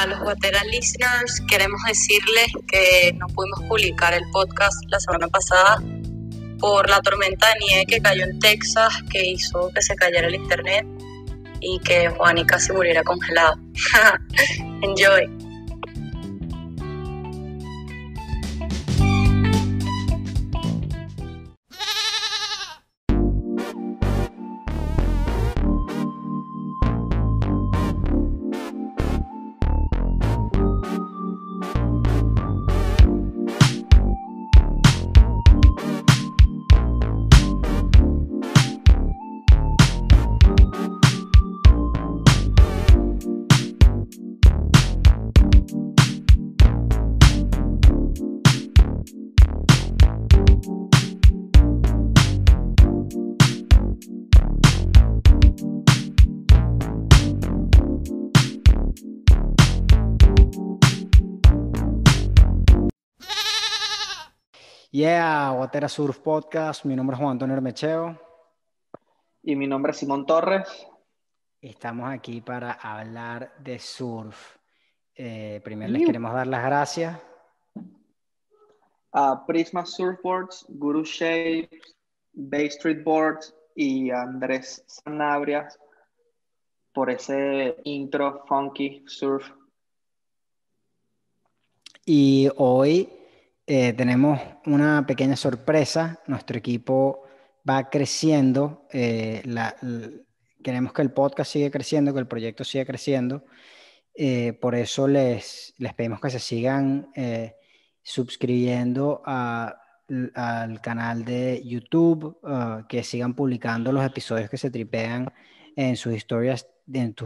A los Guatera listeners queremos decirles que no pudimos publicar el podcast la semana pasada por la tormenta de nieve que cayó en Texas, que hizo que se cayera el internet y que Juani casi muriera congelado. Enjoy. Yeah, Guatera Surf Podcast. Mi nombre es Juan Antonio Hermecheo. Y mi nombre es Simón Torres. Estamos aquí para hablar de surf. Primero les queremos dar las gracias A Prisma Surfboards, Guru Shapes, Bay Street Boards y Andrés Sanabria por ese intro funky surf. y hoy tenemos una pequeña sorpresa. Nuestro equipo va creciendo. Queremos que el podcast siga creciendo, que el proyecto siga creciendo. Por eso les pedimos que se sigan suscribiendo al canal de YouTube, que sigan publicando los episodios que se tripean en sus historias,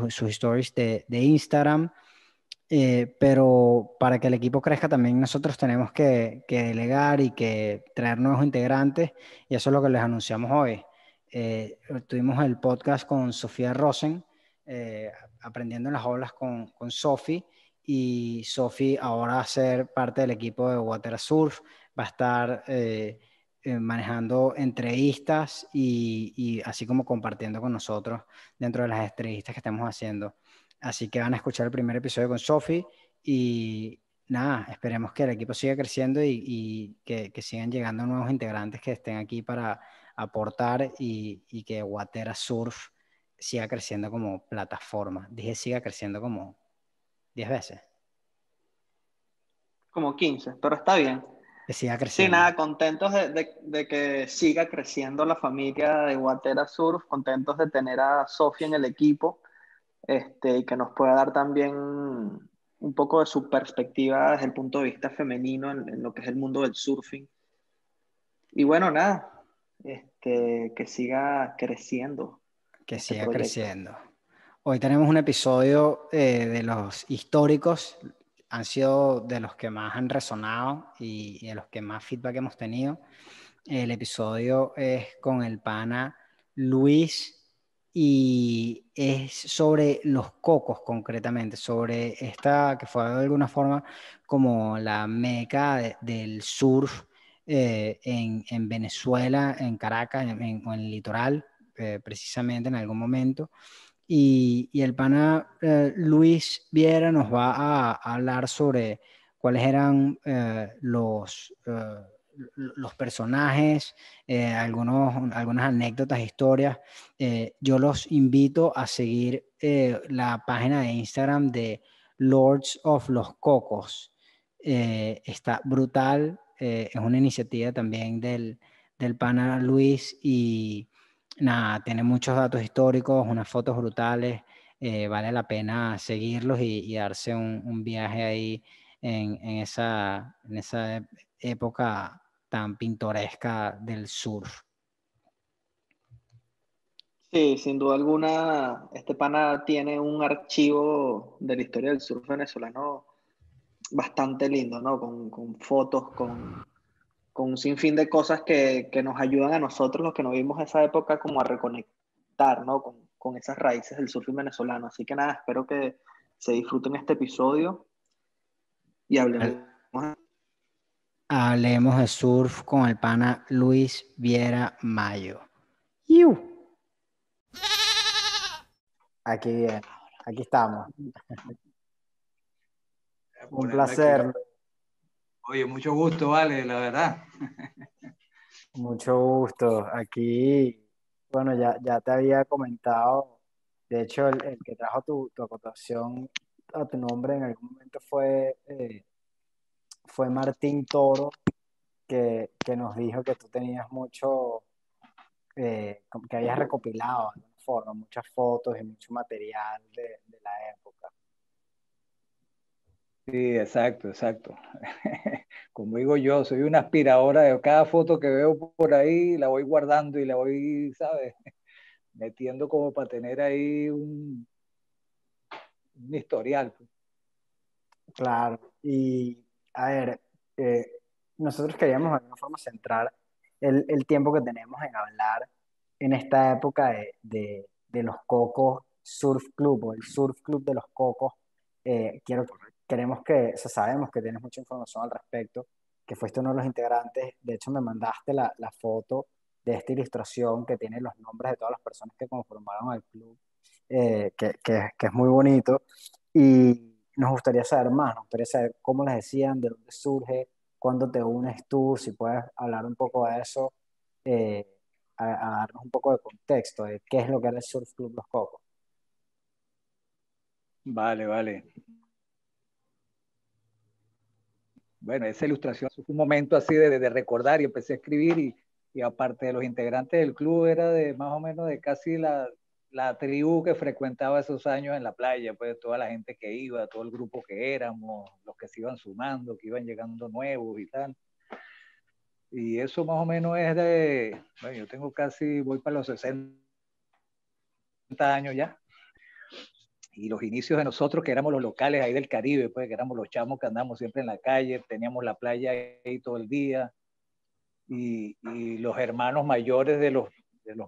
sus stories de Instagram. Pero para que el equipo crezca también nosotros tenemos que delegar y que traer nuevos integrantes, y eso es lo que les anunciamos hoy. Tuvimos el podcast con Sofía Rosen, aprendiendo en las olas con Sofi, y Sofi ahora va a ser parte del equipo de Guatera Surf, va a estar manejando entrevistas y así como compartiendo con nosotros dentro de las entrevistas que estamos haciendo. Así que van a escuchar el primer episodio con Sofi y nada, esperemos que el equipo siga creciendo y que sigan llegando nuevos integrantes que estén aquí para aportar y que Guatera Surf siga creciendo como plataforma. Dije siga creciendo como 10 veces. Como 15, pero está bien. Que siga Sí, creciendo. nada, contentos de que siga creciendo la familia de Guatera Surf, contentos de tener a Sofía en el equipo, y que nos pueda dar también un poco de su perspectiva desde el punto de vista femenino en lo que es el mundo del surfing. Y bueno, nada, que siga creciendo Que este siga proyecto. creciendo. Hoy tenemos un episodio de los históricos. Han sido de los que más han resonado y de los que más feedback hemos tenido. El episodio es con el pana Luis y es sobre los cocos concretamente, sobre esta que fue de alguna forma como la meca del surf en Venezuela, en Caracas, o en el litoral, precisamente en algún momento. Y el pana Luis Viera nos va a hablar sobre cuáles eran los personajes, algunas anécdotas, historias. Yo los invito a seguir la página de Instagram de Lords of los Cocos. Está brutal, es una iniciativa también del pana Luis y nada, tiene muchos datos históricos, unas fotos brutales. Vale la pena seguirlos y darse un viaje ahí en esa época tan pintoresca del surf. Sí, sin duda alguna, este pana tiene un archivo de la historia del surf venezolano bastante lindo, ¿no? Con fotos, con un sinfín de cosas que nos ayudan a nosotros, los que no vimos esa época, como a reconectar, ¿no? Con esas raíces del surf venezolano. Así que nada, espero que se disfruten este episodio y hablemos. Hablemos de surf con el pana Luis Viera Mayo. ¡Iu! Aquí bien, aquí estamos. Un ponerme aquí. placer, Oye, mucho gusto, vale, la verdad. mucho gusto. Aquí, bueno, ya te había comentado, de hecho, el que trajo tu acotación a tu nombre en algún momento fue Martín Toro, que nos dijo que tú tenías mucho, como que habías recopilado de alguna forma muchas fotos y mucho material de la época. Sí, exacto, exacto. Como digo yo, soy una aspiradora de cada foto que veo por ahí, la voy guardando y la voy, ¿sabes? Metiendo como para tener ahí un historial. Claro, y a ver, eh, nosotros queríamos de alguna forma centrar el tiempo que tenemos en hablar en esta época de los Cocos Surf Club o el Surf Club de los Cocos. Queremos que, o sea, sabemos que tienes mucha información al respecto, que fuiste uno de los integrantes. De hecho, me mandaste la foto de esta ilustración que tiene los nombres de todas las personas que conformaron el club, que es muy bonito. Y nos gustaría saber más, nos gustaría saber cómo les decían, de dónde surge, cuándo te unes tú, si puedes hablar un poco de eso, eh, a darnos un poco de contexto de qué es lo que era el Surf Club Los Cocos. Vale, vale. Bueno, esa ilustración fue un momento así de recordar y empecé a escribir y aparte de los integrantes del club era de más o menos de casi la tribu que frecuentaba esos años en la playa, pues toda la gente que iba, todo el grupo que éramos, los que se iban sumando, que iban llegando nuevos y tal. Y eso más o menos es bueno, yo tengo casi, voy para los 60 años ya. Y los inicios de nosotros, que éramos los locales ahí del Caribe, pues que éramos los chamos que andamos siempre en la calle, teníamos la playa ahí todo el día, y los hermanos mayores de los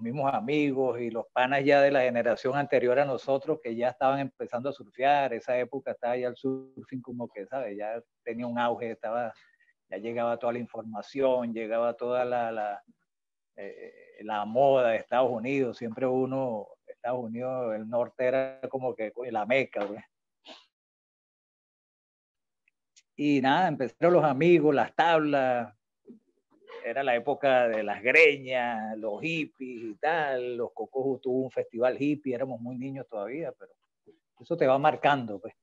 mismos amigos y los panas ya de la generación anterior a nosotros que ya estaban empezando a surfear. Esa época estaba ya el surfing como que, ¿sabes? Ya tenía un auge, ya llegaba toda la información, llegaba toda la moda de Estados Unidos. Siempre Estados Unidos, el norte era como que la meca, güey. Y nada, empezaron los amigos, las tablas, era la época de las greñas, los hippies y tal. Los Cocos tuvo un festival hippie, éramos muy niños todavía, pero eso te va marcando, pues.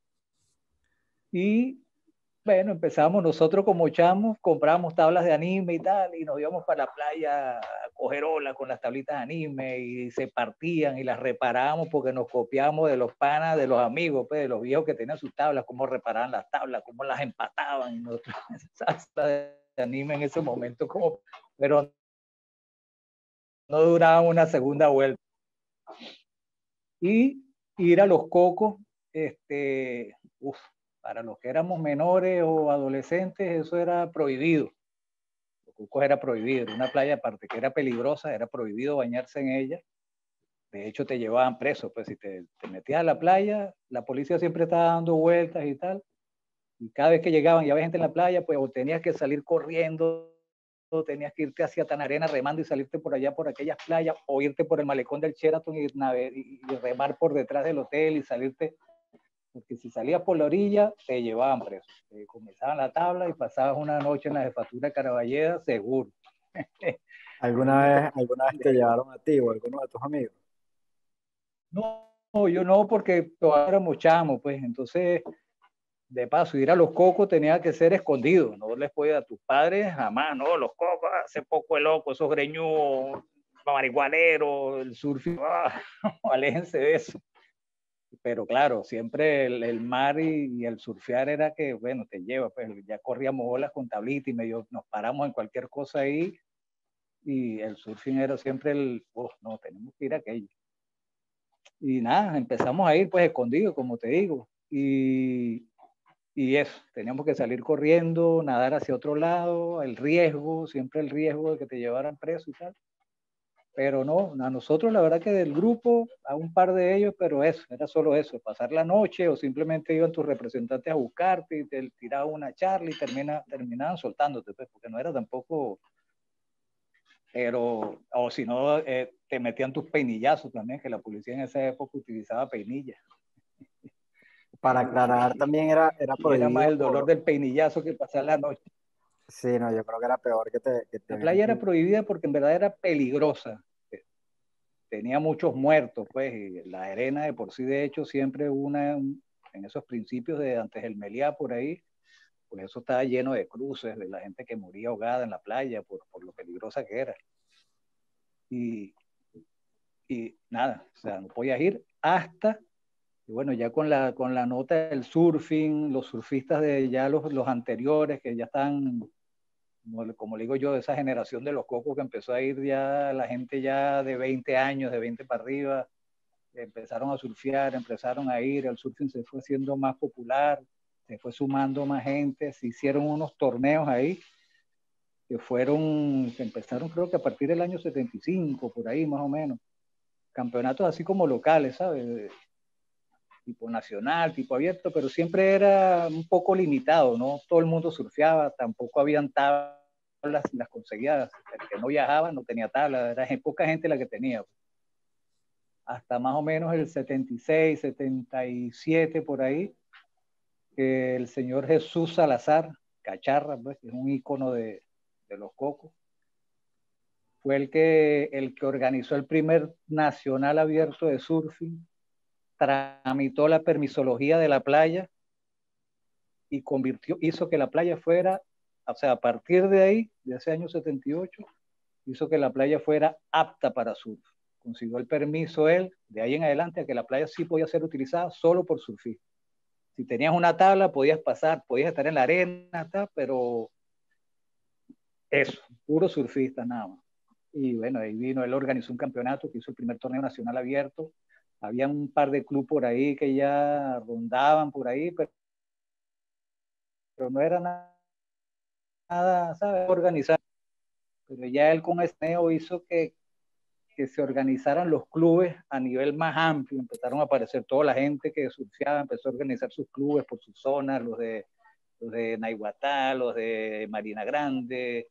Y bueno, empezamos nosotros como chamos, comprábamos tablas de anime y tal, y nos íbamos para la playa a coger ola con las tablitas de anime y se partían y las reparábamos porque nos copiábamos de los panas, de los amigos, pues, de los viejos que tenían sus tablas, cómo reparaban las tablas, cómo las empataban. Y nosotros, esas tablas de anime en ese momento, pero no duraban una segunda vuelta. Y ir a los Cocos, para los que éramos menores o adolescentes, eso era prohibido. Los Cocos era prohibido, era una playa aparte que era peligrosa, era prohibido bañarse en ella. De hecho, te llevaban preso, pues si te metías a la playa, la policía siempre estaba dando vueltas y tal. Y cada vez que llegaban y había gente en la playa, pues o tenías que salir corriendo, o tenías que irte hacia Tanarena remando y salirte por allá por aquellas playas, o irte por el malecón del Sheraton y remar por detrás del hotel y salirte, porque si salías por la orilla, te llevaban preso. Te comenzaban la tabla y pasabas una noche en la jefatura de Caraballeda, seguro. Alguna vez te llevaron a ti o a alguno de tus amigos? No, yo no, porque todavía éramos chamos, pues entonces de paso, ir a los Cocos tenía que ser escondido, no les podía a tus padres jamás, no, los Cocos, hace poco el loco, esos greñudos, marihuaneros, el surfing, aléjense de eso. Pero claro, siempre el mar y el surfear era que, bueno, te lleva, pues ya corríamos olas con tablita y medio nos paramos en cualquier cosa ahí, y el surfing era siempre no, tenemos que ir a aquello. Y nada, empezamos a ir pues escondidos, como te digo, y eso, teníamos que salir corriendo, nadar hacia otro lado, siempre el riesgo de que te llevaran preso y tal. Pero no, a nosotros la verdad que del grupo, a un par de ellos, pero eso, era solo eso, pasar la noche o simplemente iban tus representantes a buscarte y te tiraban una charla y terminaban soltándote, pues, porque no era tampoco, pero, o si no, te metían tus peinillazos también, que la policía en esa época utilizaba peinillas. para aclarar, también era Y era más prohibido el dolor del peinillazo que pasar la noche. Sí, no, yo creo que era peor que te La playa era vean. prohibida porque en verdad era peligrosa. Tenía muchos muertos, pues, y la arena de por sí, de hecho, siempre en esos principios de antes del Meliá, por ahí, pues eso estaba lleno de cruces, de la gente que moría ahogada en la playa por lo peligrosa que era. Y, y nada, o sea, no podías ir hasta, y bueno, ya con la nota del surfing, los surfistas de ya los anteriores, que ya están, como le digo yo, de esa generación de los cocos que empezó a ir ya la gente ya de 20 años, de 20 para arriba, empezaron a surfear, empezaron a ir, el surfing se fue haciendo más popular, se fue sumando más gente, se hicieron unos torneos ahí que empezaron creo que a partir del año 75, por ahí más o menos, campeonatos así como locales, ¿sabes? Tipo nacional, tipo abierto, pero siempre era un poco limitado, ¿no? Todo el mundo surfeaba, tampoco habían tablas, las conseguía, el que no viajaba no tenía tablas, era poca gente la que tenía. Hasta más o menos el 76, 77 por ahí, que el señor Jesús Salazar, Cacharra, pues, que es un ícono de los cocos, fue el que organizó el primer nacional abierto de surfing, tramitó la permisología de la playa y hizo que la playa fuera, o sea, a partir de ahí, de ese año 78, hizo que la playa fuera apta para surf. Consiguió el permiso él, de ahí en adelante, a que la playa sí podía ser utilizada solo por surfistas. Si tenías una tabla, podías pasar, podías estar en la arena, pero eso, puro surfista nada más. Y bueno, ahí vino, él organizó un campeonato que hizo el primer torneo nacional abierto. Había un par de clubes por ahí que ya rondaban por ahí, pero no era nada, ¿sabes? Organizar. Pero ya él con ese torneo hizo que se organizaran los clubes a nivel más amplio. Empezaron a aparecer toda la gente que surfeaba, empezó a organizar sus clubes por sus zonas, los de Naiguatá, los de Marina Grande.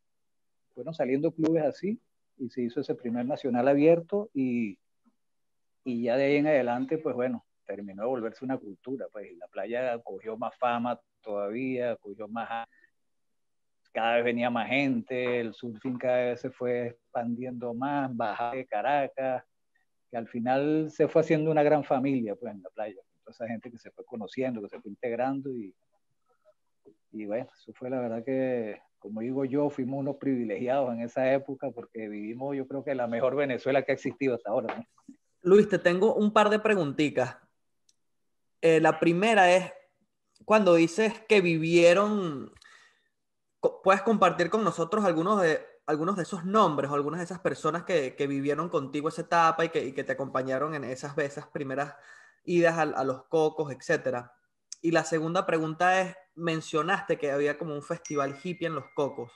Fueron saliendo clubes así y se hizo ese primer nacional abierto y ya de ahí en adelante, pues bueno, terminó de volverse una cultura, pues y la playa cogió más fama todavía, cogió más, cada vez venía más gente, el surfing cada vez se fue expandiendo más, bajaba de Caracas, que al final se fue haciendo una gran familia, pues en la playa, toda esa gente que se fue conociendo, que se fue integrando y bueno, eso fue la verdad que, como digo yo, fuimos unos privilegiados en esa época porque vivimos, yo creo que la mejor Venezuela que ha existido hasta ahora, ¿no? Luis, te tengo un par de preguntitas. La primera es, cuando dices que vivieron, ¿puedes compartir con nosotros algunos de esos nombres o algunas de esas personas que vivieron contigo esa etapa y que te acompañaron en esas primeras idas a los cocos, etcétera? Y la segunda pregunta es, mencionaste que había como un festival hippie en los cocos,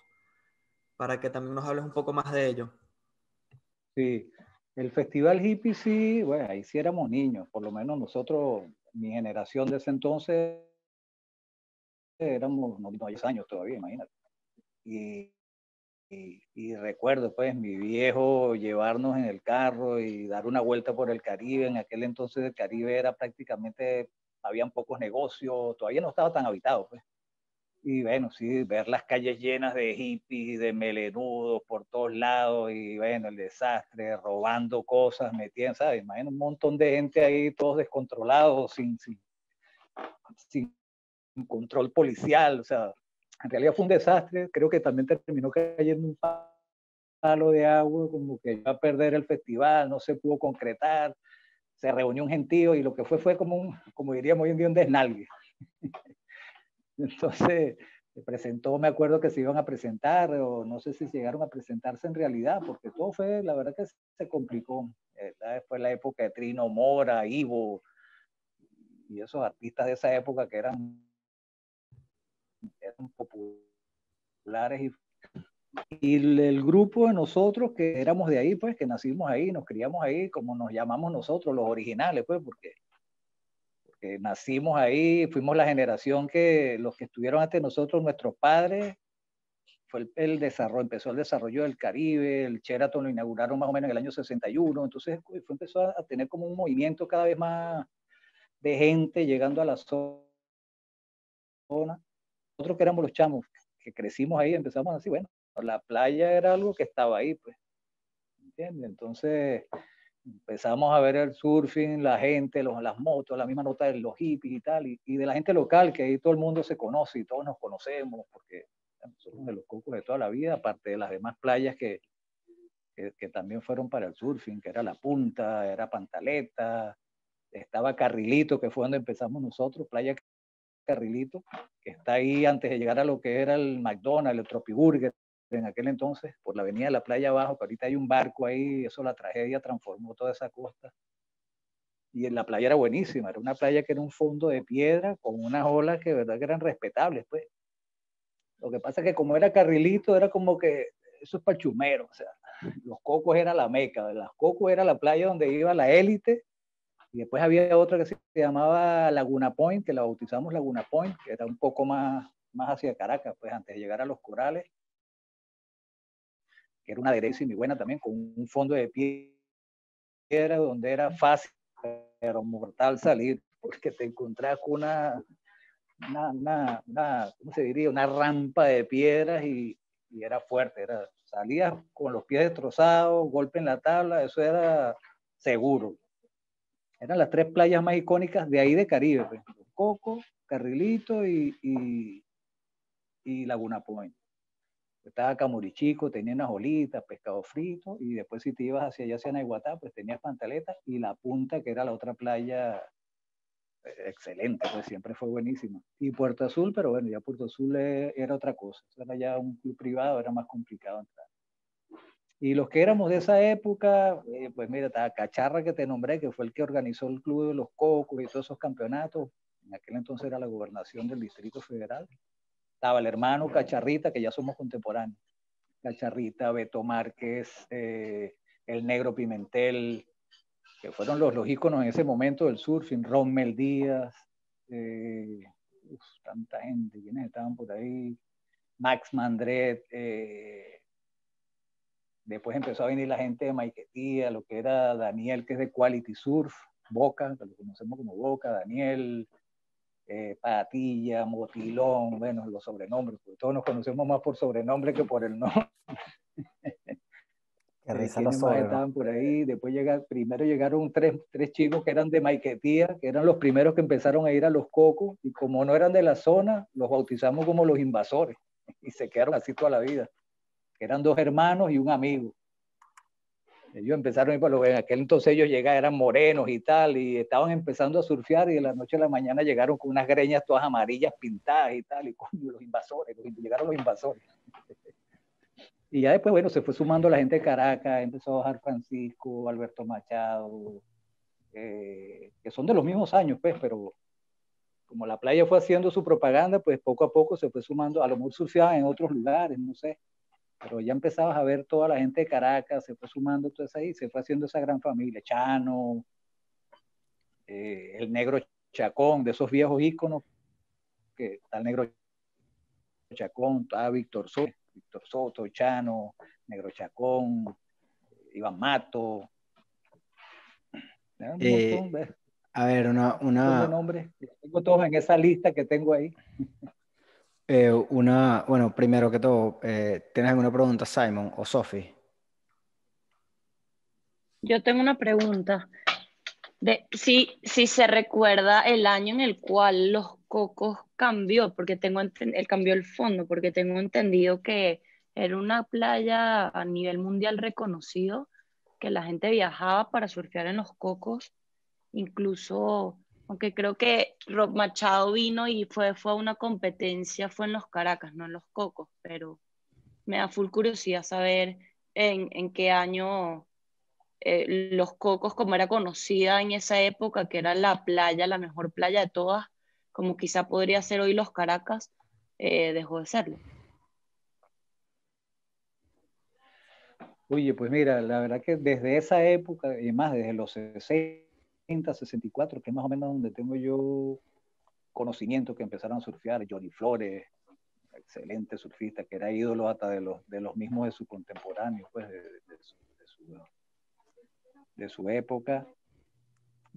para que también nos hables un poco más de ello. Sí, el Festival Hippie sí, bueno, ahí sí éramos niños, por lo menos nosotros, mi generación de ese entonces, éramos no 10 años todavía, imagínate. Y recuerdo pues mi viejo llevarnos en el carro y dar una vuelta por el Caribe. En aquel entonces el Caribe era prácticamente, habían pocos negocios, todavía no estaba tan habitado pues. Y bueno, sí, ver las calles llenas de hippies, de melenudos por todos lados y bueno, el desastre, robando cosas, metiendo, ¿sabes? Imagina un montón de gente ahí, todos descontrolados, sin control policial, o sea, en realidad fue un desastre. Creo que también terminó cayendo un palo de agua, como que iba a perder el festival, no se pudo concretar, se reunió un gentío y lo que fue como diríamos hoy en día, un desnalgue. Entonces, se presentó, me acuerdo que se iban a presentar, o no sé si llegaron a presentarse en realidad, porque todo fue, la verdad que se complicó. Fue la época de Trino Mora, Ivo, y esos artistas de esa época que eran populares y el grupo de nosotros que éramos de ahí, pues que nacimos ahí, nos criamos ahí, como nos llamamos nosotros, los originales, pues porque nacimos ahí, fuimos la generación que los que estuvieron antes de nosotros, nuestros padres, fue el desarrollo, empezó el desarrollo del Caribe, el Sheraton lo inauguraron más o menos en el año 61, entonces empezó a tener como un movimiento cada vez más de gente llegando a la zona. Nosotros que éramos los chamos, que crecimos ahí, empezamos así, bueno, la playa era algo que estaba ahí, pues, ¿entiendes? Entonces empezamos a ver el surfing, la gente, las motos, la misma nota de los hippies y tal, y de la gente local, que ahí todo el mundo se conoce y todos nos conocemos, porque somos de Los Cocos de toda la vida, aparte de las demás playas que también fueron para el surfing, que era La Punta, era Pantaleta, estaba Carrilito, que fue donde empezamos nosotros, Playa Carrilito, que está ahí antes de llegar a lo que era el McDonald's, el Tropiburger, en aquel entonces, por la avenida de la playa abajo, que ahorita hay un barco ahí, eso la tragedia transformó toda esa costa. Y en la playa era buenísima, era una playa que era un fondo de piedra con unas olas que de verdad que eran respetables, pues. Lo que pasa es que como era Carrilito, era como que eso es para chumero, o sea, Los Cocos era la meca, Los Cocos era la playa donde iba la élite, y después había otra que se llamaba Laguna Point, que la bautizamos Laguna Point, que era un poco más hacia Caracas, pues antes de llegar a Los Corales, que era una derecha muy buena también, con un fondo de piedra donde era fácil, pero mortal salir, porque te encontrás con ¿cómo se diría? Una rampa de piedras y era fuerte, salías con los pies destrozados, golpe en la tabla, eso era seguro. Eran las 3 playas más icónicas de ahí de Caribe, pues. Los Cocos, Carrilito y Laguna Point. Estaba Camurichico, tenía unas olitas, pescado frito, y después si te ibas hacia allá, hacia Naiguatá, pues tenías Pantaletas y La Punta, que era la otra playa excelente, pues siempre fue buenísima. Y Puerto Azul, pero bueno, ya Puerto Azul era otra cosa, era ya un club privado, era más complicado entrar. Y los que éramos de esa época, pues mira, estaba Cacharra, que te nombré, que fue el que organizó el Club de los Cocos y todos esos campeonatos. En aquel entonces era la gobernación del Distrito Federal. Estaba el hermano Cacharrita, que ya somos contemporáneos. Cacharrita, Beto Márquez, el Negro Pimentel, que fueron los íconos en ese momento del surfing. Rommel Díaz, tanta gente, quienes estaban por ahí. Max Mandret, después empezó a venir la gente de Maiquetía, lo que era Daniel, que es de Quality Surf, Boca, que lo conocemos como Boca, Daniel, Patilla, Motilón, bueno, los sobrenombres, porque todos nos conocemos más por sobrenombre que por el nombre. ¿Quiénes más estaban por ahí? Después primero llegaron tres chicos que eran de Maiquetía, que eran los primeros que empezaron a ir a Los Cocos, y como no eran de la zona, los bautizamos como los invasores, y se quedaron así toda la vida. Eran 2 hermanos y un amigo. Ellos empezaron, en aquel entonces ellos llegaban, eran morenos y tal, y estaban empezando a surfear, y de la noche a la mañana llegaron con unas greñas todas amarillas pintadas y tal, y coño, los invasores, llegaron los invasores. Y ya después, bueno, se fue sumando la gente de Caracas, empezó a bajar Francisco, Alberto Machado, que son de los mismos años, pues, pero como la playa fue haciendo su propaganda, pues poco a poco se fue sumando, a lo mejor surfeaban en otros lugares, no sé, pero ya empezabas a ver toda la gente de Caracas, se fue sumando todo eso ahí, se fue haciendo esa gran familia, Chano, el Negro Chacón, de esos viejos íconos, que está el Negro Chacón, está Víctor Soto, Chano, Negro Chacón, Iván Mato, un montón, ¿ves? A ver, un montón de nombres, tengo todos en esa lista que tengo ahí. Bueno, primero que todo, ¿tienes alguna pregunta, Simon o Sophie? Yo tengo una pregunta. Si se recuerda el año en el cual Los Cocos cambió, porque cambió el fondo, porque tengo entendido que era una playa a nivel mundial reconocido, que la gente viajaba para surfear en Los Cocos, incluso, aunque creo que Rob Machado vino y fue a una competencia, fue en Los Caracas, no en Los Cocos, pero me da full curiosidad saber en qué año Los Cocos, como era conocida en esa época, que era la playa, la mejor playa de todas, como quizá podría ser hoy Los Caracas, dejó de serlo. Oye, pues mira, la verdad que desde esa época, y más desde los 60, 64, que es más o menos donde tengo yo conocimiento, que empezaron a surfear, Johnny Flores, excelente surfista, que era ídolo hasta de los mismos de su contemporáneo, pues de su época.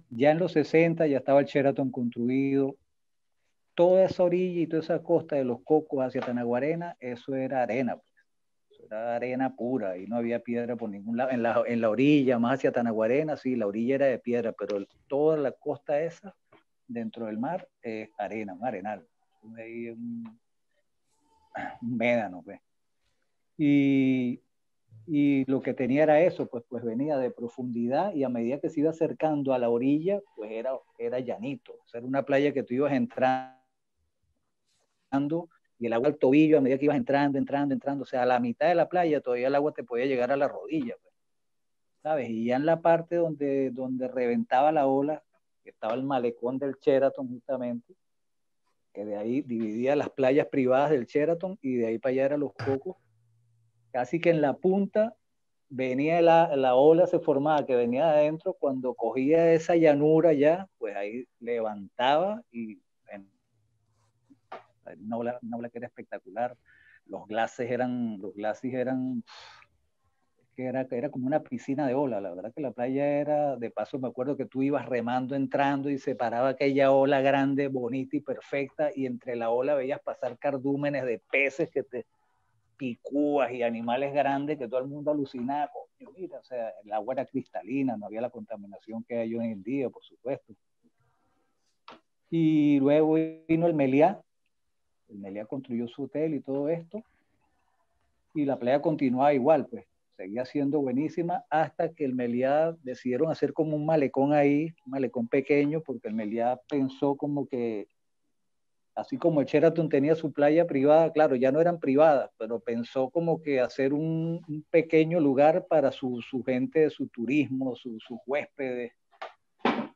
Ya en los 60 ya estaba el Sheraton construido. Toda esa orilla y toda esa costa de Los Cocos hacia Tanaguarena, eso era arena, pues. Eso era arena pura y no había piedra por ningún lado. En la orilla, más hacia Tanaguarena, sí, la orilla era de piedra, pero toda la costa esa, dentro del mar, es arena, un arenal. Ahí un médano, pues. Y lo que tenía era eso, pues venía de profundidad y a medida que se iba acercando a la orilla, pues era llanito. O sea, era una playa que tú ibas entrando y el agua al tobillo a medida que ibas entrando, o sea, a la mitad de la playa todavía el agua te podía llegar a la rodilla, pues, ¿sabes? Y ya en la parte donde reventaba la ola, que estaba el malecón del Sheraton justamente, que de ahí dividía las playas privadas del Sheraton y de ahí para allá eran Los Cocos, casi que en la punta venía la ola, se formaba, que venía de adentro, cuando cogía esa llanura ya, pues ahí levantaba y una ola que era espectacular. Los glacis eran que era como una piscina de ola. La verdad que la playa era, de paso me acuerdo que tú ibas remando, entrando y se paraba aquella ola grande, bonita y perfecta, y entre la ola veías pasar cardúmenes de peces que te picúas y animales grandes que todo el mundo alucinaba. Coño, mira, o sea, el agua era cristalina, no había la contaminación que hay hoy en día, por supuesto. Y luego vino el Meliá construyó su hotel y todo esto, y la playa continuaba igual, pues, seguía siendo buenísima hasta que el Meliá decidieron hacer como un malecón ahí, un malecón pequeño, porque el Meliá pensó como que, así como el Sheraton tenía su playa privada, claro, ya no eran privadas, pero pensó como que hacer un pequeño lugar para su gente, su turismo, sus huéspedes,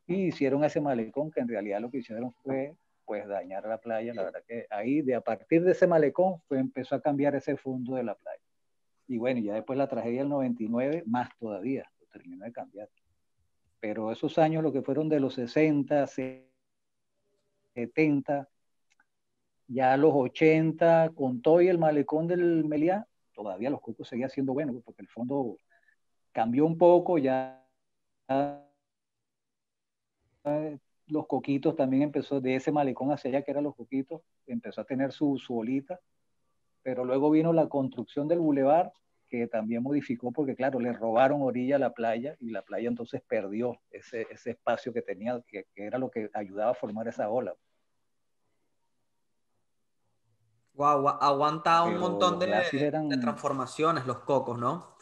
y hicieron ese malecón, que en realidad lo que hicieron fue pues dañar la playa. La verdad que ahí, a partir de ese malecón, empezó a cambiar ese fondo de la playa. Y bueno, ya después la tragedia del 99, más todavía, lo terminó de cambiar. Pero esos años, lo que fueron de los 60, 70, ya los 80, con todo y el malecón del Meliá, todavía Los Cocos seguía siendo bueno, porque el fondo cambió un poco, ya Los Coquitos también empezó, de ese malecón hacia allá que eran Los Coquitos, empezó a tener su bolita, pero luego vino la construcción del bulevar, que también modificó, porque claro, le robaron orilla a la playa, y la playa entonces perdió ese espacio que tenía, que era lo que ayudaba a formar esa ola. Wow, aguanta un Pero montón los glacis de eran, transformaciones, Los Cocos, ¿no?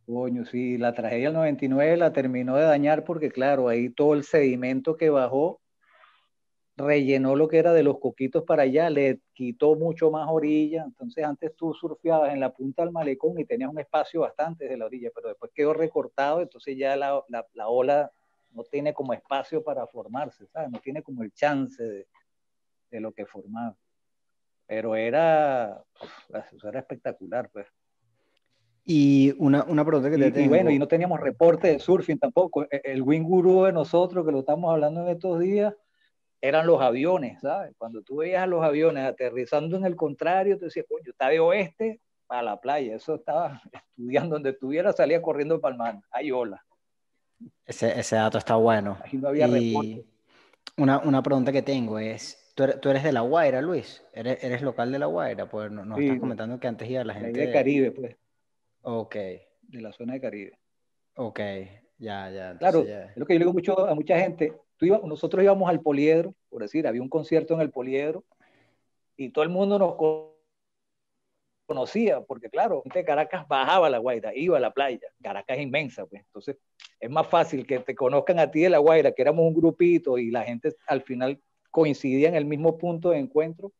coño, sí, la tragedia del 99 la terminó de dañar porque claro, ahí todo el sedimento que bajó rellenó lo que era de Los Coquitos para allá, le quitó mucho más orilla. Entonces antes tú surfeabas en la punta del malecón y tenías un espacio bastante de la orilla, pero después quedó recortado, entonces ya la ola no tiene como espacio para formarse, ¿sabes? No tiene como el chance de lo que formaba. Pero era espectacular, pues. Y una pregunta que te Y bueno, y no tengo. teníamos reporte de surfing tampoco. El wing gurú de nosotros, que lo estamos hablando en estos días, eran los aviones, ¿sabes? Cuando tú veías a los aviones aterrizando en el contrario, te decías, coño, está de oeste para la playa. Eso estaba estudiando donde estuviera, salía corriendo para el mar. Hay ola. Ese dato está bueno. Ahí no había reporte. Y una pregunta que tengo es, ¿tú eres de La Guaira, Luis? ¿Eres local de La Guaira? Pues nos estás Sí, comentando que antes iba la de ahí de gente... Caribe, pues, Ok, de la zona de Caribe. ok, ya, entonces Claro, ya. es lo que yo le digo mucho a mucha gente. Nosotros íbamos al Poliedro, por decir, había un concierto en el Poliedro y todo el mundo nos conocía, porque claro, gente de Caracas bajaba a La Guaira, iba a la playa. Caracas es inmensa, pues. Entonces es más fácil que te conozcan a ti de La Guaira, que éramos un grupito y la gente al final coincidía en el mismo punto de encuentro,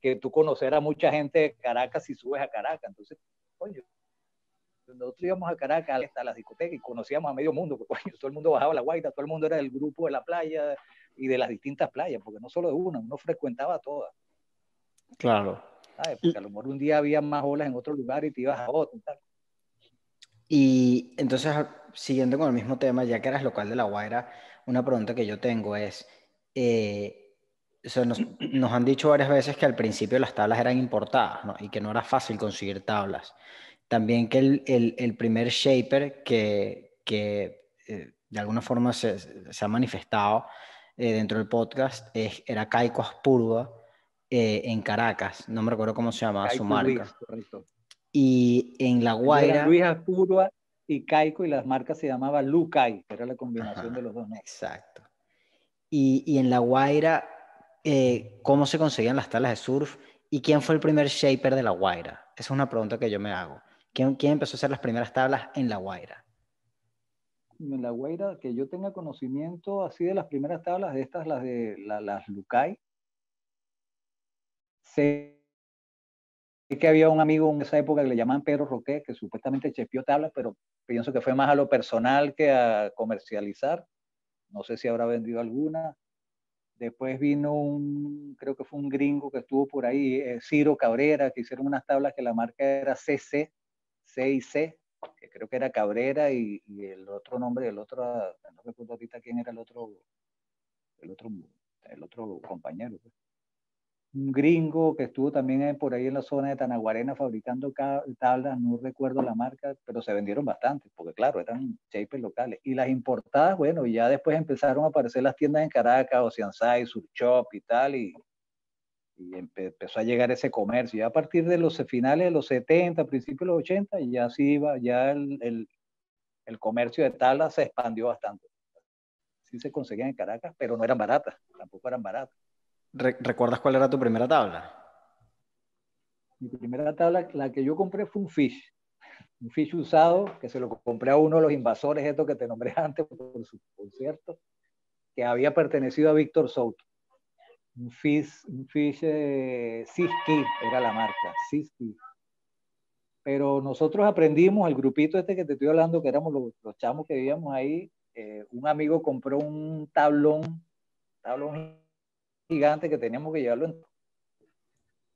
que tú conocer a mucha gente de Caracas si subes a Caracas. Entonces, coño, nosotros íbamos a Caracas a las discotecas y conocíamos a medio mundo, porque coño, todo el mundo bajaba a La Guaira, todo el mundo era del grupo de la playa y de las distintas playas, porque no solo de una, uno frecuentaba todas. Claro. ¿Sabes? Porque a lo mejor un día había más olas en otro lugar y te ibas a otro y tal. Y entonces, siguiendo con el mismo tema, ya que eras local de La Guaira, una pregunta que yo tengo es, o sea, nos han dicho varias veces que al principio las tablas eran importadas, ¿no? Y que no era fácil conseguir tablas. También que el primer shaper que de alguna forma se ha manifestado dentro del podcast, era Caico Aspurua en Caracas, no me recuerdo cómo se llamaba su Caico Luis, marca. correcto. Y en La Ellos eran Guaira... Luis Aspurua y Caico, y las marcas se llamaba Lucay, que era la combinación Ajá, de los dos, ¿no? exacto. Y en La Guaira, ¿cómo se conseguían las tablas de surf? ¿Y quién fue el primer shaper de La Guaira? Esa es una pregunta que yo me hago. ¿Quién empezó a hacer las primeras tablas en La Guaira? En La Guaira, que yo tenga conocimiento así de las primeras tablas, de estas, las Lucay, sé que había un amigo en esa época que le llamaban Pedro Roque, que supuestamente chepió tablas, pero pienso que fue más a lo personal que a comercializar. No sé si habrá vendido alguna. Después vino creo que fue un gringo que estuvo por ahí, Ciro Cabrera, que hicieron unas tablas que la marca era CC, C y C, que creo que era Cabrera, y el otro nombre del otro, no recuerdo ahorita quién era el otro, el otro compañero. Pues. Un gringo que estuvo también por ahí en la zona de Tanaguarena fabricando tablas, no recuerdo la marca, pero se vendieron bastante, porque claro, eran shapers locales. Y las importadas, bueno, ya después empezaron a aparecer las tiendas en Caracas, Oceanside, Surf Shop y tal, y empezó a llegar ese comercio. Ya a partir de los finales de los 70, principios de los 80, ya sí iba, ya el comercio de tablas se expandió bastante. Sí se conseguían en Caracas, pero no eran baratas, tampoco eran baratas. ¿Recuerdas cuál era tu primera tabla? Mi primera tabla, la que yo compré fue un fish usado, que se lo compré a uno de los invasores, estos que te nombré antes, por cierto, que había pertenecido a Víctor Souto. Un fish Siski era la marca, Siski. Pero nosotros aprendimos, el grupito este que te estoy hablando, que éramos los chamos que vivíamos ahí, un amigo compró un tablón gigante que teníamos que llevarlo en...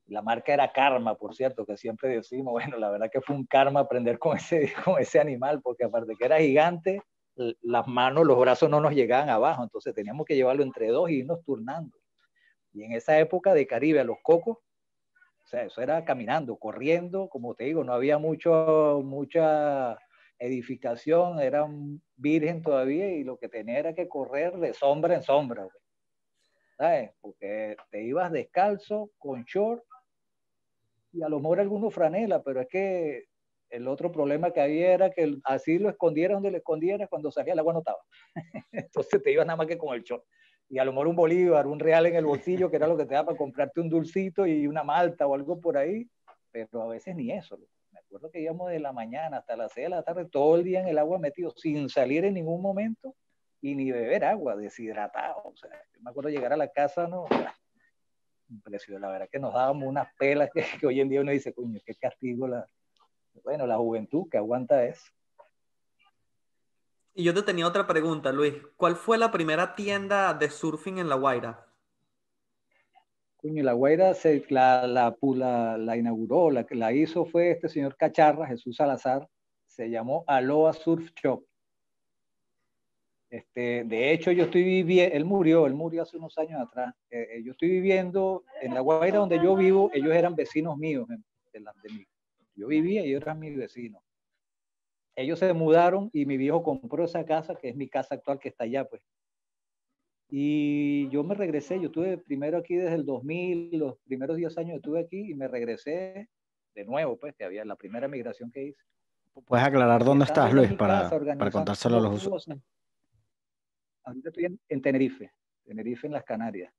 La marca era Karma, por cierto, que siempre decimos, bueno, la verdad que fue un karma aprender con ese animal, porque aparte que era gigante, las manos, los brazos no nos llegaban abajo, entonces teníamos que llevarlo entre dos y irnos turnando. Y en esa época de Caribe a Los Cocos, o sea, eso era caminando, corriendo, como te digo, no había mucha edificación, era virgen todavía y lo que tenía era que correr de sombra en sombra, ¿sabes? Porque te ibas descalzo, con short, y a lo mejor algunos franela, pero es que el otro problema que había era que así lo escondieras donde lo escondieras, cuando salía el agua no estaba. Entonces te ibas nada más que con el short. Y a lo mejor un bolívar, un real en el bolsillo, que era lo que te daba para comprarte un dulcito y una malta o algo por ahí, pero a veces ni eso. Me acuerdo que íbamos de la mañana hasta las 6 de la tarde, todo el día en el agua metido, sin salir en ningún momento y ni beber agua, deshidratado. O sea, yo me acuerdo llegar a la casa, no, impresionante, la verdad que nos dábamos unas pelas que hoy en día uno dice, coño, qué castigo bueno, la juventud que aguanta eso. Y yo te tenía otra pregunta, Luis. ¿Cuál fue la primera tienda de surfing en La Guaira? Coño, La Guaira la inauguró, la hizo fue este señor Cacharra, Jesús Salazar, se llamó Aloha Surf Shop. De hecho, yo estoy viviendo, él murió hace unos años atrás. Yo estoy viviendo en La Guaira donde yo vivo, ellos eran vecinos míos de mí. Yo vivía y ellos eran mis vecinos. Ellos se mudaron y mi viejo compró esa casa, que es mi casa actual, que está allá, pues. Y yo me regresé, yo estuve primero aquí desde el 2000, los primeros 10 años estuve aquí y me regresé de nuevo, pues, que había la primera migración que hice. ¿Puedes aclarar Y dónde estando estás, allá en Luis, mi casa para contárselo a organizando los usuarios? cosas, ahorita estoy en Tenerife en las Canarias.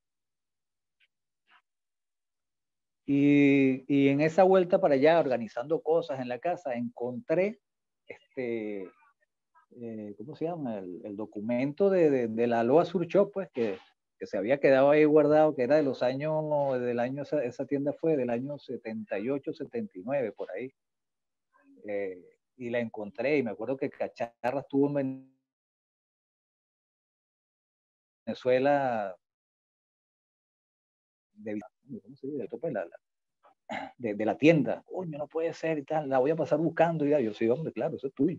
Y en esa vuelta para allá, organizando cosas en la casa, encontré ¿cómo se llama? El documento de la Aloha Sur Shop, pues, que se había quedado ahí guardado, que era de los años, esa tienda fue del año 78, 79, por ahí. Y la encontré, y me acuerdo que Cacharra estuvo en Venezuela ¿cómo se dice? De la tienda. Coño, no puede ser y tal, la voy a pasar buscando. Y yo, sí, hombre, claro, eso es tuyo.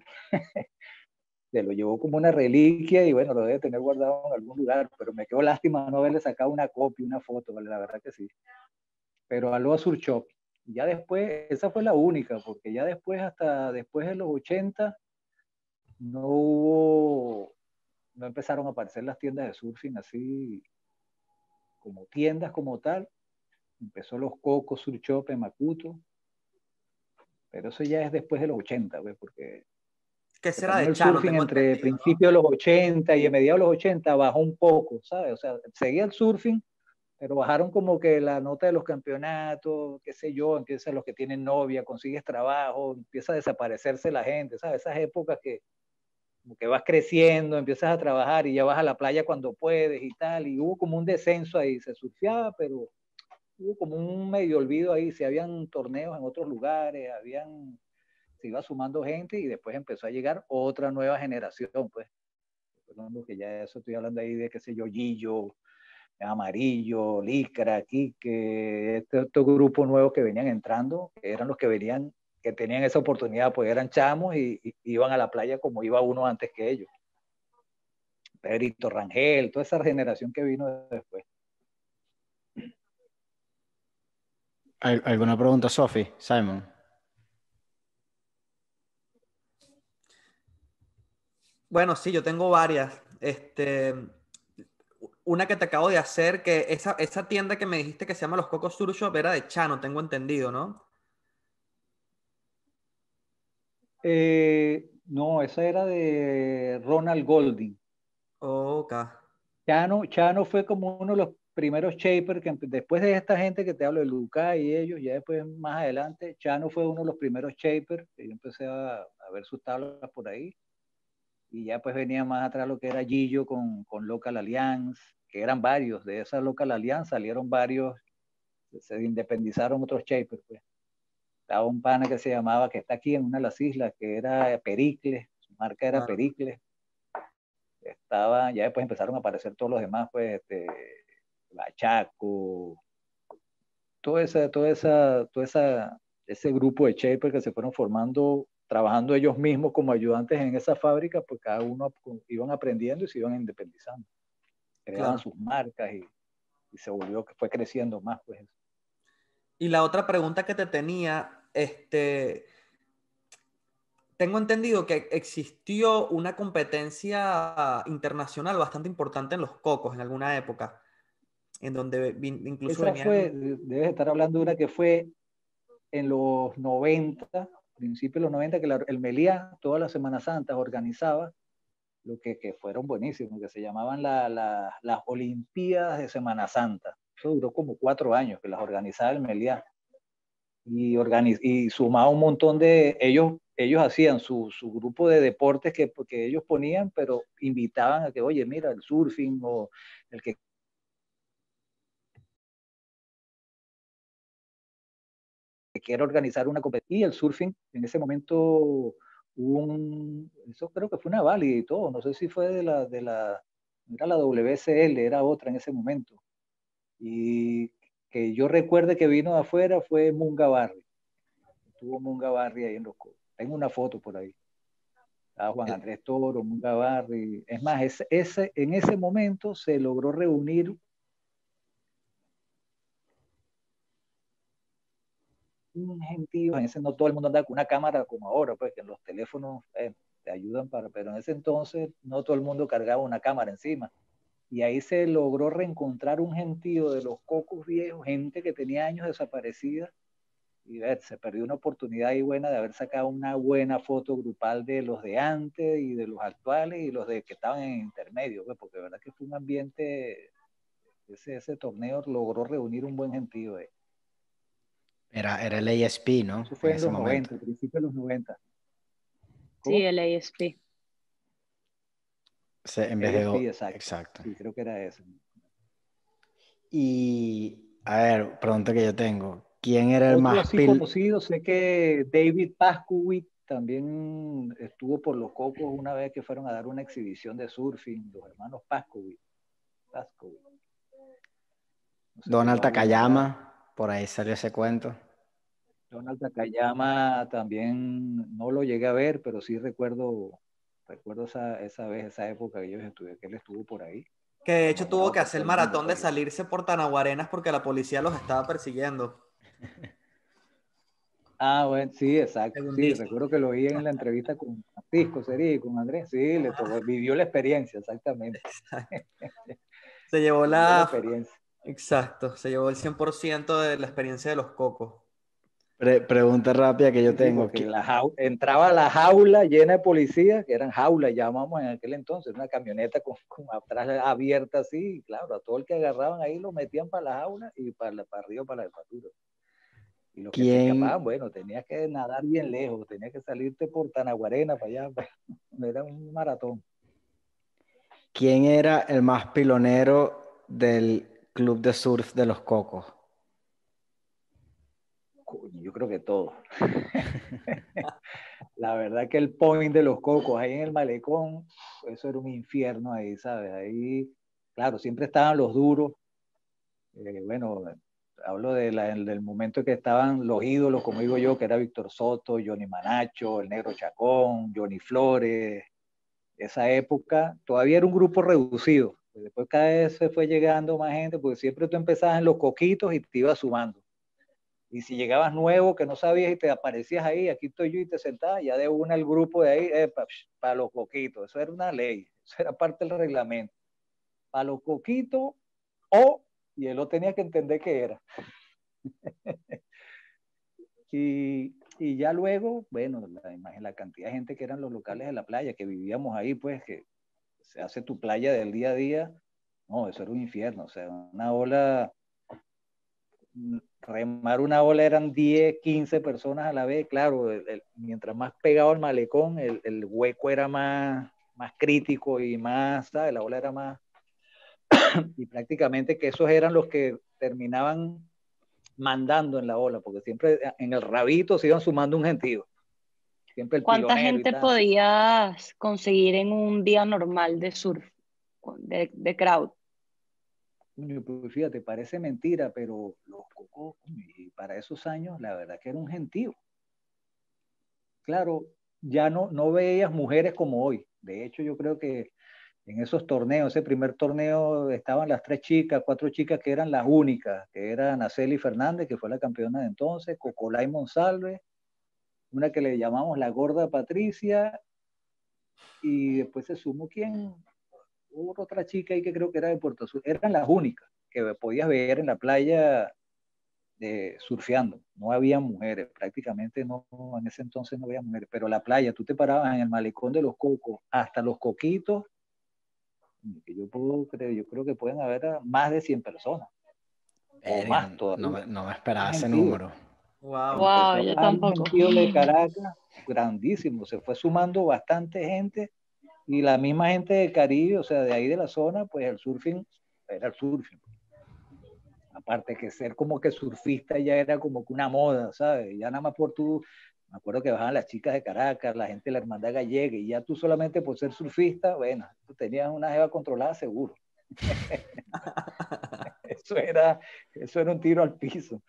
Se lo llevó como una reliquia y bueno, lo debe tener guardado en algún lugar, pero me quedó lástima no haberle sacado una copia, una foto, ¿vale? La verdad que sí. Pero Aloha Sur Shop. Ya después, esa fue la única, porque ya después, hasta después de los 80, no empezaron a aparecer las tiendas de surfing así como tiendas como tal. Empezó los Cocos Surf Shop en Macuto, pero eso ya es después de los 80, ¿ves? Porque ¿Qué será de el Chano? surfing Tengo entre entendido, ¿no? principios de los 80 y a mediados de los 80 bajó un poco, ¿sabes? O sea, seguía el surfing, pero bajaron como que la nota de los campeonatos, qué sé yo, empiezan los que tienen novia, consigues trabajo, empieza a desaparecerse la gente, ¿sabes? Esas épocas que como que vas creciendo, empiezas a trabajar y ya vas a la playa cuando puedes y tal, y hubo como un descenso ahí, se surfeaba, pero hubo como un medio olvido ahí, si habían torneos en otros lugares, se iba sumando gente y después empezó a llegar otra nueva generación, pues. Hablando que ya eso estoy hablando ahí de, qué sé yo, Gillo, Amarillo, Licra, Quique, estos grupos nuevos que venían entrando, que eran los que venían, que tenían esa oportunidad, pues eran chamos y iban a la playa como iba uno antes que ellos. Pedrito Rangel, toda esa generación que vino después. ¿Alguna pregunta, Sophie? Simon. Bueno, sí, yo tengo varias. Una que te acabo de hacer, que esa tienda que me dijiste que se llama Los Cocos Surf Shop era de Chano, tengo entendido, ¿no? No, esa era de Ronald Golding. Ok. Chano fue como uno de los primeros shapers que después de esta gente que te hablo de Lucas y ellos, ya después más adelante, Chano fue uno de los primeros shapers que yo empecé a ver sus tablas por ahí y ya pues venía más atrás lo que era Gillo con Local Alliance, que eran varios, de esa Local Alliance salieron varios, se independizaron otros shapers pues. Estaba un pana que se llamaba, que está aquí en una de las islas, que era Pericles, su marca era Claro. Pericles. Ya después empezaron a aparecer todos los demás, pues, Bachaco, ese grupo de shapers que se fueron formando, trabajando ellos mismos como ayudantes en esa fábrica, pues cada uno iban aprendiendo y se iban independizando. Creaban Claro. sus marcas y se volvió, que fue creciendo más, pues. Y la otra pregunta que te tenía, tengo entendido que existió una competencia internacional bastante importante en los cocos en alguna época, en donde incluso Esa fue, venían... debes estar hablando de una que fue en los 90, principios de los 90, que el Meliá, todas las Semanas Santas, organizaba lo que fueron buenísimos, que se llamaban las Olimpiadas de Semana Santa. Eso duró como 4 años, que las organizaba el Meliá. Y sumaba un montón de... Ellos hacían su grupo de deportes que ellos ponían, pero invitaban a que, oye, mira, el surfing o el que quiera organizar una competencia. Y el surfing, en ese momento eso creo que fue una válida y todo, no sé si fue era la WSL, era otra en ese momento. Y que yo recuerde que vino de afuera fue Munga Barry. Estuvo Munga Barry ahí en los Cocos. Tengo una foto por ahí. Estaba Juan Andrés Toro, Munga Barry. Es más, en ese momento se logró reunir un gentío. En ese no todo el mundo andaba con una cámara como ahora, pues que en los teléfonos te ayudan pero en ese entonces no todo el mundo cargaba una cámara encima. Y ahí se logró reencontrar un gentío de los Cocos viejos, gente que tenía años desaparecida, y se perdió una oportunidad ahí buena de haber sacado una buena foto grupal de los de antes y de los actuales y los de que estaban en intermedio, pues, porque de verdad que fue un ambiente, ese torneo logró reunir un buen gentío. Era el ASP, ¿no? Eso fue En en ese los momento. 90, principios de los 90. ¿Cómo? Sí, el ASP. En vez de... Exacto. Exacto. Sí, creo que era eso. Y, a ver, pregunta que yo tengo. ¿Quién era el Otro más así conocido, sé que David Pascowitz también estuvo por los Cocos una vez que fueron a dar una exhibición de surfing, los hermanos Pascowitz. No sé Donald si Takayama, por ahí salió ese cuento. Donald Takayama también no lo llegué a ver, pero sí recuerdo esa vez, esa época que él estuvo por ahí. Que de hecho tuvo que por hacer el todo el mundo, maratón de salirse por Tanaguarenas porque la policía los estaba persiguiendo. Ah, bueno, sí, exacto. según Sí, dice. recuerdo que lo vi en la entrevista con Francisco, sería, y con Andrés. Sí, le tocó, vivió la experiencia, exactamente. Exacto. Se llevó Vivió la la... experiencia. Exacto, se llevó el 100% de la experiencia de los cocos. Pregunta rápida que yo Sí, sí, tengo. porque entraba a la jaula llena de policías, que eran jaulas, llamamos en aquel entonces, una camioneta con atrás abierta así, y claro, a todo el que agarraban ahí lo metían para la jaula y para arriba, para la jefatura. Y los que se ¿Quién, escapaban, bueno, tenías que nadar bien lejos, tenías que salirte por Tanaguarena para allá, era un maratón. quién era el más pilonero del club de surf de los Cocos? Yo creo que todo. La verdad que el point de los Cocos ahí en el malecón, eso era un infierno ahí, ¿sabes? Ahí, claro, siempre estaban los duros. Bueno, hablo del momento que estaban los ídolos, como digo yo, que era Víctor Soto, Johnny Manacho, el Negro Chacón, Johnny Flores. Esa época todavía era un grupo reducido. Después cada vez se fue llegando más gente, porque siempre tú empezabas en los coquitos y te ibas sumando. Y si llegabas nuevo que no sabías y te aparecías ahí, aquí estoy yo y te sentabas, ya de una el grupo de ahí, para los coquitos. Eso era una ley, eso era parte del reglamento. Para los coquitos y él lo tenía que entender qué era. Y ya luego, bueno, la cantidad de gente que eran los locales de la playa, que vivíamos ahí, pues que se hace tu playa del día a día. No, eso era un infierno. O sea, una ola, remar una ola eran 10, 15 personas a la vez. Claro, mientras más pegado al malecón, el hueco era más crítico y más, ¿sabes? La ola era más. Y prácticamente que esos eran los que terminaban mandando en la ola, porque siempre en el rabito se iban sumando un gentío. Siempre el ¿Cuánta pilonero y gente tal. podías conseguir en un día normal de surf, de crowd? Pues fíjate, parece mentira, pero los Cocos, y para esos años, la verdad que era un gentío. Claro, ya no veías mujeres como hoy. De hecho, yo creo que en esos torneos, ese primer torneo, estaban las 3 chicas, 4 chicas que eran las únicas, que eran Aceli Fernández, que fue la campeona de entonces, Cocolay Monsalve, una que le llamamos la gorda Patricia, y después se sumó quién, hubo otra chica ahí que creo que era de Puerto Sur, eran las únicas que podías ver en la playa surfeando. No había mujeres, prácticamente no, en ese entonces no había mujeres, pero la playa, tú te parabas en el malecón de los Cocos hasta los Coquitos, que yo creo que pueden haber más de 100 personas, o más todavía. No me esperaba Un ese gentío. número. Wow. Wow, Empezó a yo bajar un tampoco. gentío de Caracas grandísimo, se fue sumando bastante gente y la misma gente de Caribe, o sea, de ahí de la zona, pues el surfing era el surfing. Aparte que ser como que surfista ya era como que una moda, ¿sabes? Ya nada más por tú, me acuerdo que bajaban las chicas de Caracas, la gente de la hermandad gallega, y ya tú solamente por ser surfista, bueno, tú tenías una jeva controlada seguro. eso era un tiro al piso.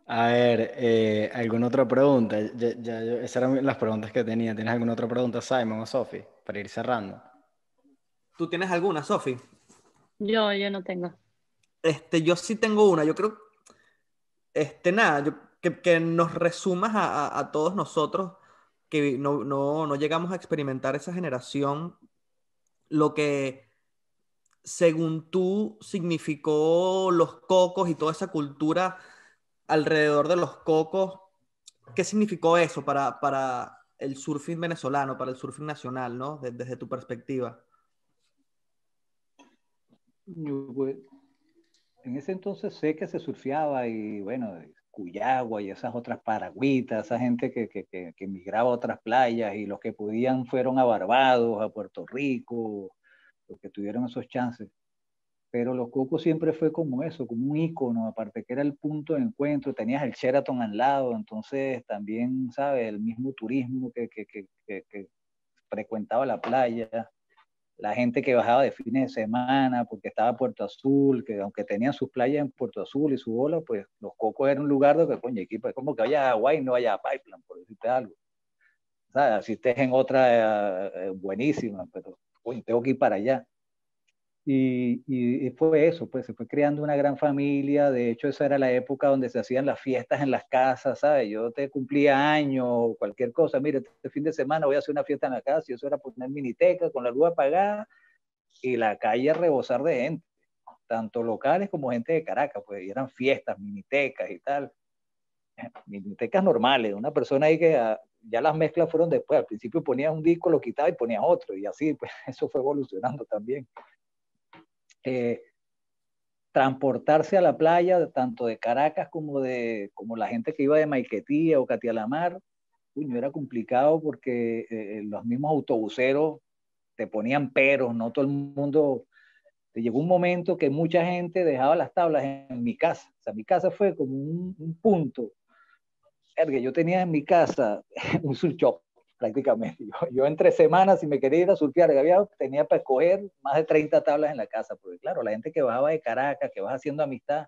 A ver, ¿alguna otra pregunta? Esas eran las preguntas que tenía. ¿Tienes alguna otra pregunta, Simon o Sophie, para ir cerrando? ¿Tú tienes alguna, Sofi? Yo no tengo. Yo sí tengo una. Yo creo, nada, que nos resumas a todos nosotros que no llegamos a experimentar esa generación, lo que según tú significó los cocos y toda esa cultura alrededor de los cocos. ¿Qué significó eso para el surfing venezolano, para el surfing nacional, ¿no? Desde tu perspectiva. Pues, en ese entonces sé que se surfeaba y bueno, Cuyagua y esas otras paragüitas, esa gente que migraba a otras playas y los que podían fueron a Barbados, a Puerto Rico, los que tuvieron esos chances. Pero Los Cocos siempre fue como eso, como un ícono, aparte que era el punto de encuentro, tenías el Sheraton al lado, entonces también, ¿sabes? El mismo turismo que frecuentaba la playa, la gente que bajaba de fines de semana porque estaba Puerto Azul, que aunque tenían sus playas en Puerto Azul y su ola, pues Los Cocos era un lugar donde, coño, equipo, es como que vaya a Hawái y no vaya a Pipeline, por decirte algo. O sea, si estés en otra buenísima, pero coño, tengo que ir para allá. Y fue eso, pues se fue creando una gran familia. De hecho, esa era la época donde se hacían las fiestas en las casas, ¿sabes? Yo te cumplía años o cualquier cosa, mire, este fin de semana voy a hacer una fiesta en la casa, y eso era poner miniteca con la luz apagada y la calle a rebosar de gente, tanto locales como gente de Caracas, pues y eran fiestas, minitecas y tal. Minitecas normales, una persona ahí que ya las mezclas fueron después, al principio ponías un disco, lo quitabas y ponías otro, y así, pues eso fue evolucionando también. Transportarse a la playa, tanto de Caracas como la gente que iba de Maiquetía o Catialamar, era complicado porque los mismos autobuseros te ponían peros, no todo el mundo. Te llegó un momento que mucha gente dejaba las tablas en mi casa. O sea, mi casa fue como un punto. Yo tenía en mi casa un surf shop prácticamente. Yo entre semanas, si me quería ir a surfear, tenía para escoger más de 30 tablas en la casa, porque claro, la gente que bajaba de Caracas, que vas haciendo amistad,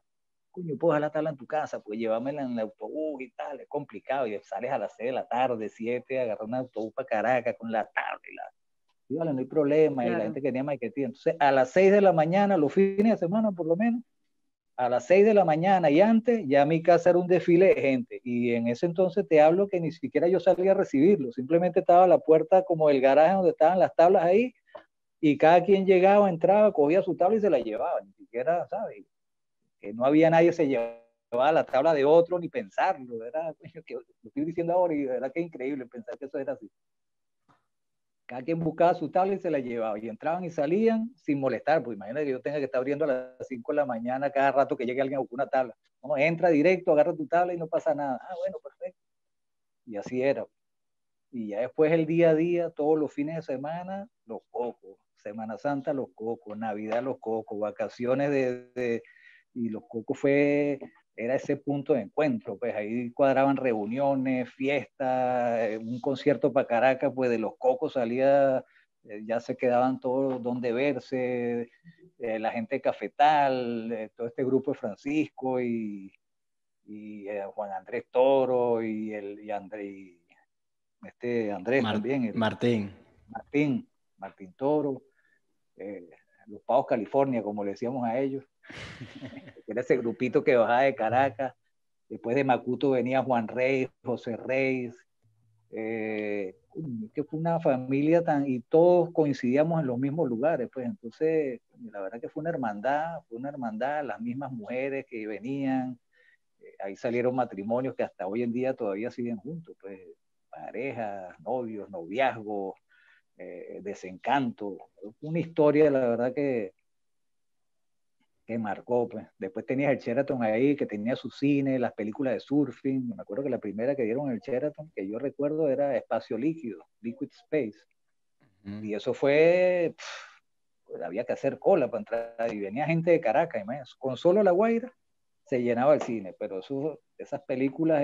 coño, puedo dejar la tabla en tu casa, pues llevármela en el autobús y tal, es complicado, y sales a las 6 de la tarde, 7, agarrar un autobús para Caracas con la tabla y vale, no hay problema, claro. Y la gente que tenía Maiquetía. Entonces, a las 6 de la mañana, los fines de semana por lo menos, a las 6 de la mañana y antes, ya mi casa era un desfile de gente. Y en ese entonces te hablo que ni siquiera yo salía a recibirlo. Simplemente estaba a la puerta como el garaje donde estaban las tablas ahí, y cada quien llegaba, entraba, cogía su tabla y se la llevaba. Ni siquiera, ¿sabes? Que no había nadie se llevaba la tabla de otro ni pensarlo. Era, que lo estoy diciendo ahora y de verdad que es increíble pensar que eso era así. Cada quien buscaba su tabla y se la llevaba, y entraban y salían sin molestar, pues imagínate que yo tenga que estar abriendo a las 5 de la mañana cada rato que llegue alguien a buscar una tabla. No, entra directo, agarra tu tabla y no pasa nada. Ah, bueno, perfecto. Y así era. Y ya después el día a día, todos los fines de semana, los cocos. Semana Santa, los cocos. Navidad, los cocos. Vacaciones y los cocos era ese punto de encuentro, pues ahí cuadraban reuniones, fiestas, un concierto para Caracas, pues de los cocos salía, ya se quedaban todos donde verse, la gente de Cafetal, todo este grupo de Francisco y Juan Andrés Toro y Andrés también. Martín Toro, los Pavos California, como le decíamos a ellos. Era ese grupito que bajaba de Caracas. Después de Macuto venía Juan Reyes, José Reyes, que fue una familia y todos coincidíamos en los mismos lugares, pues entonces la verdad que fue una hermandad, las mismas mujeres que venían, ahí salieron matrimonios que hasta hoy en día todavía siguen juntos, pues parejas, novios, noviazgos, desencanto, una historia la verdad que marcó, pues. Después tenías el Sheraton ahí, que tenía su cine, las películas de surfing. Me acuerdo que la primera que dieron en el Sheraton, que yo recuerdo, era Espacio Líquido, Liquid Space. Y eso fue, había que hacer cola para entrar, y venía gente de Caracas, imagínate. Con solo La Guaira se llenaba el cine, pero esas películas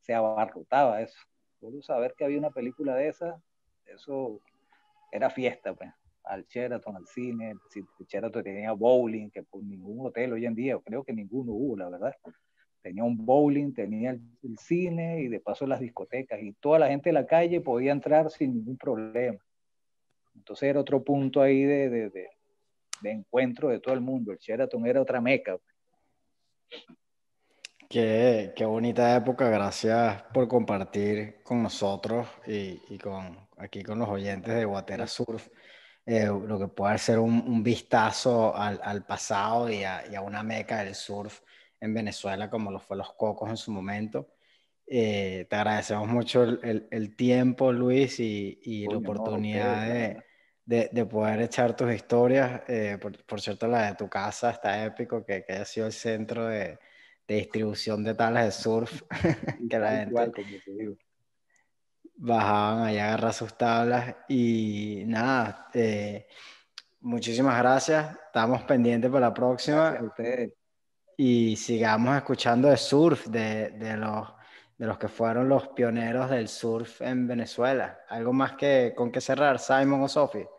se abarrotaba eso. Solo saber que había una película de esas, eso era fiesta, pues. Al Sheraton, al cine, el Sheraton tenía bowling, que por ningún hotel hoy en día, creo que ninguno hubo, la verdad. Tenía un bowling, tenía el cine y de paso las discotecas, y toda la gente de la calle podía entrar sin ningún problema. Entonces era otro punto ahí de encuentro de todo el mundo. El Sheraton era otra meca. Qué bonita época, gracias por compartir con nosotros y aquí con los oyentes de Guatera Surf, lo que puede ser un vistazo al pasado y a una meca del surf en Venezuela como lo fue Los Cocos en su momento. Te agradecemos mucho el tiempo, Luis, y la oportunidad de poder echar tus historias. Por cierto, la de tu casa está épico, que haya sido el centro de distribución de tablas de surf, que la gente igual, como te digo, bajaban allá a agarrar sus tablas. Y nada, muchísimas gracias, estamos pendientes para la próxima. Gracias a ustedes. Y sigamos escuchando de surf, de los que fueron los pioneros del surf en Venezuela. ¿Algo más con que cerrar, Simon o Sophie?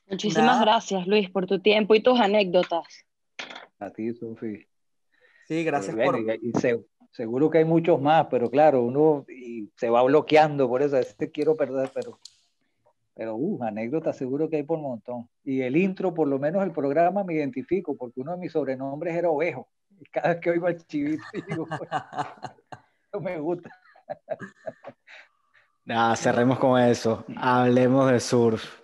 Muchísimas gracias, Luis, por tu tiempo y tus anécdotas. A ti, Sofi. Sí, gracias seguro que hay muchos más, pero claro, uno se va bloqueando por eso, quiero perder, pero Pero anécdotas seguro que hay por montón. Y el intro, por lo menos el programa, me identifico, porque uno de mis sobrenombres era Ovejo. Y cada vez que oigo al Chivito, digo, pues, no me gusta. Nada, cerremos con eso. Hablemos de surf.